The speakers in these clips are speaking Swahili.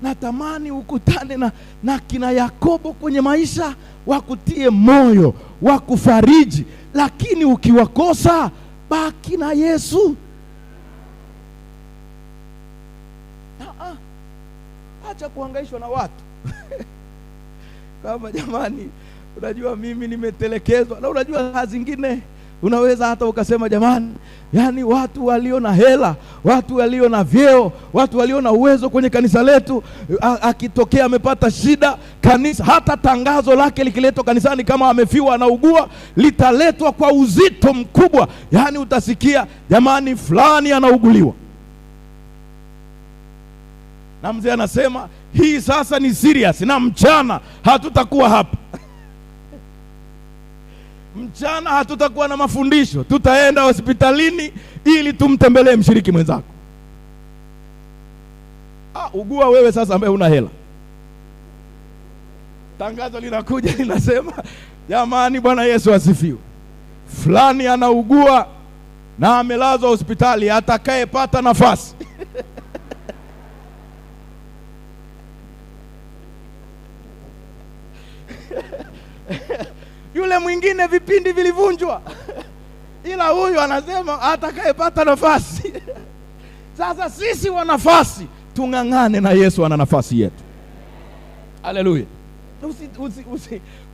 natamani ukutane na kina Yakobo kwenye maisha, wakutie moyo, wakufariji. Lakini ukiwakosa, baki na Yesu. Acha kuhangaishwa na watu. Kama jamani, unajua mimi nimetelekezwa. Na unajua saa zingine unaweza hata ukasema jamani, yani watu walio na hela, watu walio na vyeo, watu walio na uwezo kwenye kanisa letu, akitokea amepata shida, kanisa hata tangazo lake likiletwa kanisani kama amefiwa anaugua, litaletwa kwa uzito mkubwa. Yani utasikia jamani fulani anauguliwa. Na mzee anasema hii sasa ni serious, na mchana hatutakuwa hapa. Mchana hatutakuwa na mafundisho, tutaenda hospitalini ili tumtembelee mshiriki mwenzako. Ugua wewe sasa ambaye una hela. Tangazo linakuja linasema jamani, Bwana Yesu asifiwe, fulani anaugua na amelazwa hospitali, atakayepata nafasi. Yule mwingine vipindi vilivunjwa, ila huyu anasema atakayepata nafasi. Sasa sisi wa nafasi tung'ang'ane na Yesu ana nafasi yetu. Haleluya.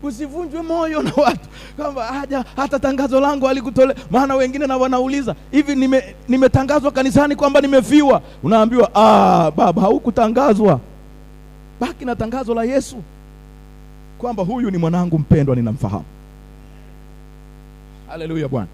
Usivunjwe moyo na watu kwamba hata tangazo langu alikutole. Maana wengine na wanauliza hivi, nimetangazwa kanisani kwamba nimefiwa. Unaambiwa baba, haukutangazwa. Baki na tangazo la Yesu kwamba huyu ni mwanangu mpendwa, ninamfahamu. Haleluya Bwana.